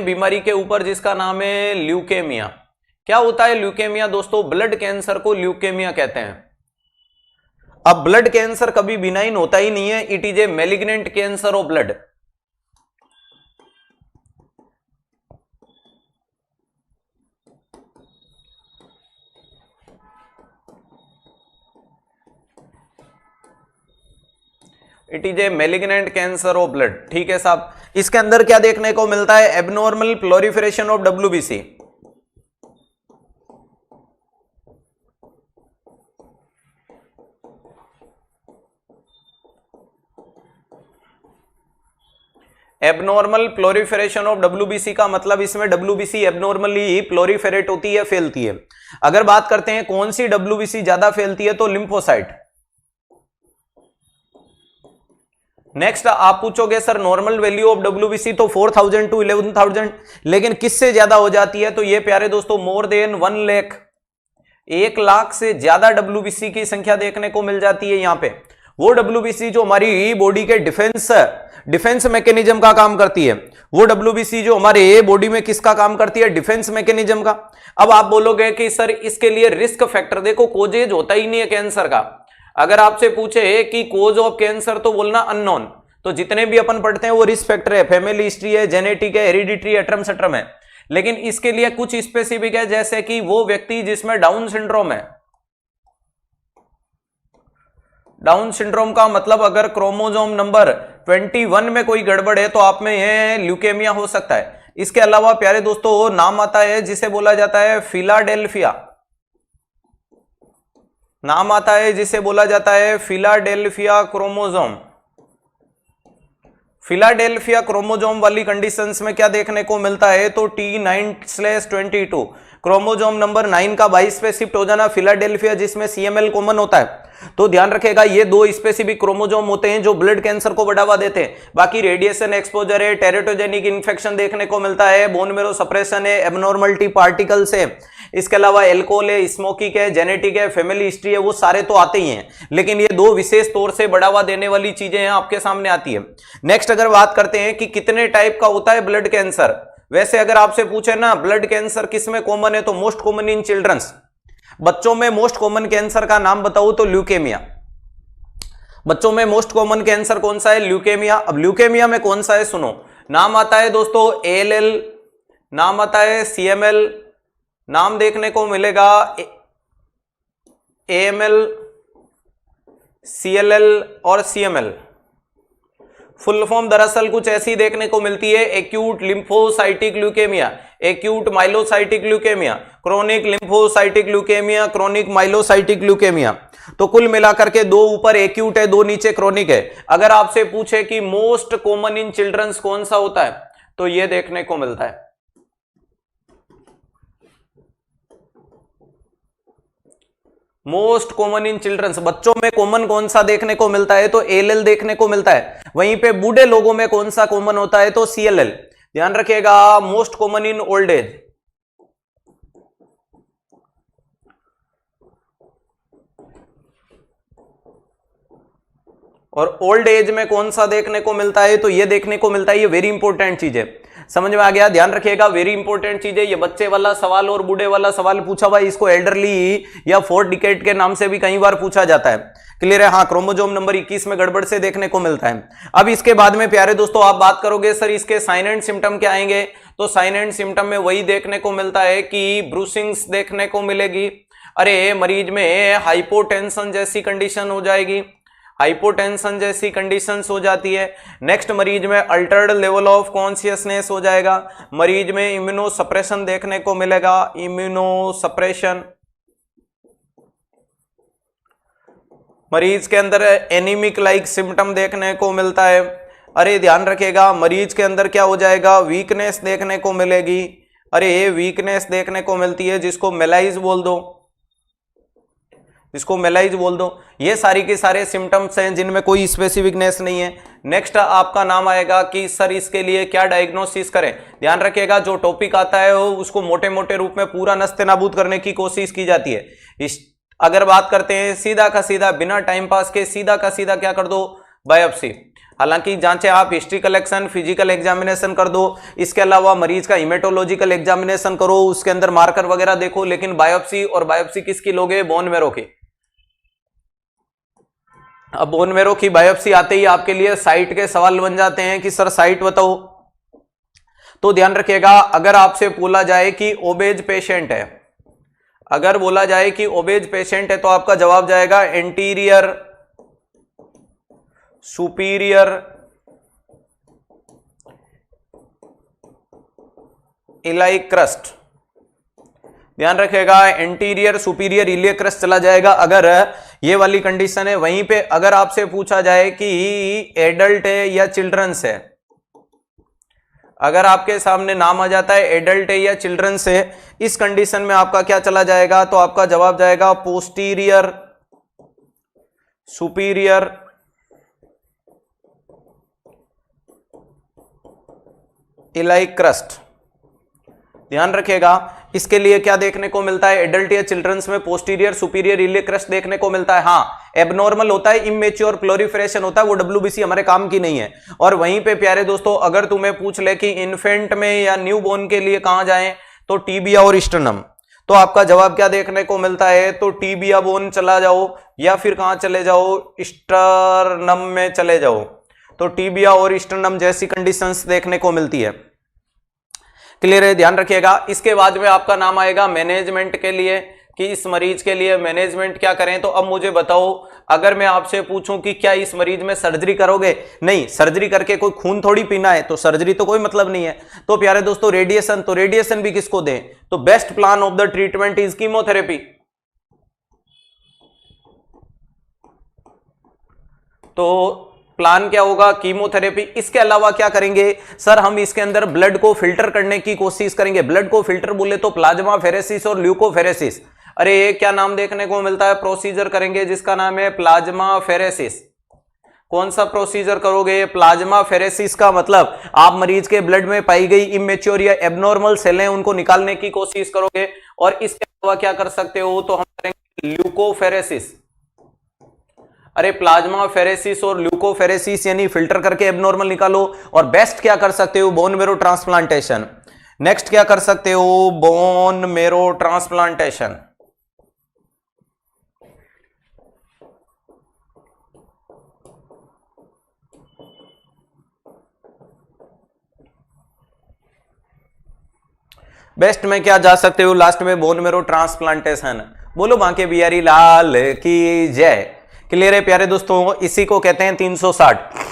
बीमारी के ऊपर जिसका नाम है ल्यूकेमिया। क्या होता है ल्यूकेमिया दोस्तों? ब्लड कैंसर को ल्यूकेमिया कहते हैं। अब ब्लड कैंसर कभी बिनाइन होता ही नहीं है, it is a malignant cancer of blood. It is a malignant cancer of blood. ठीक है साहब। इसके अंदर क्या देखने को मिलता है? Abnormal proliferation of WBC. Abnormal proliferation of WBC का मतलब इसमें डब्ल्यूबीसी एबनॉर्मली प्लोरिफेरेट होती है, फैलती है। अगर बात करते हैं कौन सी डब्ल्यूबीसी ज्यादा फैलती है, तो लिम्फोसाइट। नेक्स्ट आप पूछोगे sir normal value of WBC तो 4000 टू 11000, लेकिन किससे ज्यादा हो जाती है? तो ये प्यारे दोस्तों मोर देन 1 लाख, 1 लाख से ज्यादा डब्ल्यूबीसी की देखने को मिल जाती है। यहां पे वो डब्ल्यूबीसी जो हमारी बॉडी के डिफेंस मैकेनिज्म का काम करती है, वो डब्ल्यूबीसी जो हमारे बॉडी में किसका काम करती है? डिफेंस मैकेनिज्म का। अब आप बोलोगे कि सर इसके लिए रिस्क फैक्टर, देखो कोजेज होता ही नहीं है कैंसर का। अगर आपसे पूछे कि कोज ऑफ कैंसर तो बोलना अननोन, तो जितने भी अपन पढ़ते हैं वो रिस्क फैक्टर है, फैमिली हिस्ट्री है, जेनेटिक है, हेरिडिटरी है, एट्रम सट्रम है। लेकिन इसके लिए कुछ स्पेसिफिक है, जैसे कि वो व्यक्ति जिसमें डाउन सिंड्रोम है। डाउन सिंड्रोम का मतलब अगर क्रोमोसोम नंबर 21 में कोई गड़बड़ है तो आप में यह ल्यूकेमिया हो सकता है। इसके अलावा प्यारे दोस्तों नाम आता है जिसे बोला जाता है फिलाडेल्फिया। नाम आता है जिसे बोला जाता है फिलाडेल्फिया क्रोमोसोम। फिलाडेल्फिया क्रोमोसोम वाली कंडीशंस में क्या देखने को मिलता है? तो T9/22 क्रोमोसोम नंबर 9 का 22 पे शिफ्ट हो जाना फिलाडेल्फिया, जिसमें CML कॉमन होता है। तो ध्यान रखेगा ये 2 स्पेसिफिक क्रोमोसोम होते हैं जो ब्लड कैंसर को बढ़ावा देते हैं। बाकी रेडिएशन एक्सपोजर है, टेरेटोजेनिक इन्फेक्शन देखने को मिलता है, बोन मेरो सप्रेशन है, एबनॉर्मलिटी पार्टिकल्स है, इसके अलावा एल्कोहल है, स्मोकिंग है, जेनेटिक है, फैमिली हिस्ट्री है, वो सारे तो आते ही हैं। लेकिन ये 2 विशेष तौर से बढ़ावा देने वाली चीजें हैं आपके सामने आती है। नेक्स्ट अगर बात करते हैं कि कितने टाइप का होता है ब्लड कैंसर, वैसे अगर आपसे पूछे ना ब्लड कैंसर किसमें कॉमन है, तो मोस्ट कॉमन इन चिल्ड्रंस। बच्चों में मोस्ट कॉमन कैंसर का नाम बताऊं तो ल्यूकेमिया। बच्चों में मोस्ट कॉमन कैंसर कौन सा है? ल्यूकेमिया। अब ल्यूकेमिया में कौन सा है सुनो, नाम आता है दोस्तों ALL, नाम आता है CML, नाम देखने को मिलेगा AML, CLL और CML। फुल फॉर्म दरअसल कुछ ऐसी देखने को मिलती है, acute lymphocytic leukaemia, acute myelocytic leukaemia, chronic lymphocytic leukaemia, chronic myelocytic leukaemia. तो कुल मिलाकर के 2 ऊपर एक्यूट है, 2 नीचे क्रोनिक है। अगर आपसे पूछे कि मोस्ट कॉमन इन चिल्ड्रंस कौन सा होता है, तो यह देखने को मिलता है। मोस्ट कॉमन इन चिल्ड्रंस, बच्चों में कॉमन कौन सा देखने को मिलता है? तो ALL देखने को मिलता है। वहीं पे बूढ़े लोगों में कौन सा कॉमन होता है? तो CLL। ध्यान रखिएगा most common in old age. और ओल्ड एज में कौन सा देखने को मिलता है? तो ये देखने को मिलता है, ये वेरी इंपॉर्टेंट चीज है। समझ में आ गया? ध्यान रखिएगा वेरी इंपॉर्टेंट चीज है ये। बच्चे वाला सवाल और बूढ़े वाला सवाल पूछा हुआ, इसको एल्डरली या 4th डिकेड के नाम से भी कई बार पूछा जाता है। क्लियर है? हाँ, क्रोमोसोम नंबर 21 में गड़बड़ से देखने को मिलता है। अब इसके बाद में प्यारे दोस्तों आप बात करोगे सर इसके साइन एंड सिम्टम क्या आएंगे, तो साइन एंड सिम्टम में वही देखने को मिलता है कि ब्रूसिंग्स देखने को मिलेगी। अरे मरीज में हाइपोटेंशन जैसी कंडीशन हो जाएगी, हाइपोटेंशन जैसी कंडीशंस हो जाती है। नेक्स्ट मरीज में अल्टर्ड लेवल ऑफ कॉन्शियसनेस हो जाएगा। मरीज में इम्यूनो सप्रेशन देखने को मिलेगा, इम्यूनो सप्रेशन। मरीज के अंदर एनीमिक लाइक सिम्टम देखने को मिलता है। अरे ध्यान रखिएगा मरीज के अंदर क्या हो जाएगा? वीकनेस देखने को मिलेगी। अरे ये वीकनेस देखने को मिलती है, जिसको मेलाइज बोल दो, इसको मेलाइज बोल दो। ये सारी के सारे सिम्टम्स हैं जिनमें कोई स्पेसिफिकनेस नहीं है। नेक्स्ट आपका नाम आएगा कि सर इसके लिए क्या डायग्नोसिस करें। ध्यान रखिएगा जो टॉपिक आता है उसको मोटे मोटे रूप में पूरा नस्ते नाबूद करने की कोशिश की जाती है। अगर बात करते हैं सीधा का सीधा बिना टाइम पास के, सीधा का सीधा क्या कर दो? बायोप्सी। हालांकि जांचें आप हिस्ट्री कलेक्शन, फिजिकल एग्जामिनेशन कर दो, इसके अलावा मरीज का हिमेटोलॉजिकल एग्जामिनेशन करो, उसके अंदर मार्कर वगैरह देखो, लेकिन बायोप्सी, और बायोप्सी किसकी लोगे? बोन मैरो की। अब बोन मैरो की बायोप्सी आते ही आपके लिए साइट के सवाल बन जाते हैं कि सर साइट बताओ। तो ध्यान रखिएगा, अगर आपसे बोला जाए कि ओबेज पेशेंट है, अगर बोला जाए कि ओबेज पेशेंट है, तो आपका जवाब जाएगा एंटीरियर सुपीरियर इलाइक क्रस्ट। ध्यान रखिएगा, एंटीरियर सुपीरियर इलियक क्रस्ट चला जाएगा अगर ये वाली कंडीशन है। वहीं पे अगर आपसे पूछा जाए कि एडल्ट है या चिल्ड्रंस है, अगर आपके सामने नाम आ जाता है एडल्ट है या चिल्ड्रंस है, इस कंडीशन में आपका क्या चला जाएगा? तो आपका जवाब जाएगा पोस्टीरियर सुपीरियर इलाइक क्रस्ट। ध्यान रखिएगा, इसके लिए क्या देखने को मिलता है? एडल्ट या चिल्ड्रंस में पोस्टीरियर सुपीरियर इलियक क्रस्ट देखने को मिलता है। हाँ, एबनॉर्मल होता है, इमेच्योर प्लोरीफरेशन होता है, वो डब्ल्यूबीसी हमारे काम की नहीं है। और वहीं पे प्यारे दोस्तों, अगर तुम्हें पूछ ले कि इन्फेंट में या न्यू बोर्न के लिए कहां जाएं, तो टीबिया और स्टर्नम, तो आपका जवाब क्या देखने को मिलता है? तो टीबिया बोन चला जाओ, या फिर कहां चले जाओ? स्टर्नम में चले जाओ। तो टीबिया और स्टर्नम जैसी कंडीशंस देखने को मिलती है। क्लियर है? ध्यान रखिएगा। इसके बाद में आपका नाम आएगा मैनेजमेंट के लिए, कि इस मरीज के लिए मैनेजमेंट क्या करें। तो अब मुझे बताओ, अगर मैं आपसे पूछूं कि क्या इस मरीज में सर्जरी करोगे? नहीं, सर्जरी करके कोई खून थोड़ी पीना है, तो सर्जरी तो कोई मतलब नहीं है। तो प्यारे दोस्तों रेडिएशन, तो रेडिएशन भी किसको दें? तो best plan of the treatment is chemotherapy. तो प्लान क्या होगा? कीमोथेरेपी। इसके अलावा क्या करेंगे सर? हम इसके अंदर ब्लड को फिल्टर करने की कोशिश करेंगे। ब्लड को फिल्टर बोले तो प्लाज्मा फेरेसिस और ल्यूकोफेरेसिस। अरे ये क्या नाम देखने को मिलता है? प्रोसीजर करेंगे जिसका नाम है प्लाज्मा फेरेसिस। कौन सा प्रोसीजर करोगे? प्लाज्मा फेरेसिस का मतलब आप मरीज के ब्लड में पाई गई इमेच्योर या एबनॉर्मल सेलें उनको निकालने की कोशिश करोगे। और इसके अलावा क्या कर सकते हो? तो हम करेंगे ल्यूकोफेरेसिस। अरे प्लाज्मा फेरेसिस और ल्यूकोफेरेसिस यानी फिल्टर करके एबनॉर्मल निकालो। और बेस्ट क्या कर सकते हो? Bone marrow transplantation. नेक्स्ट क्या कर सकते हो? Bone marrow transplantation. बेस्ट में क्या जा सकते हो? लास्ट में बोन मेरो ट्रांसप्लांटेशन। बोलो बांके बिहारी लाल की जय। क्लियर है प्यारे दोस्तों? इसी को कहते हैं 360।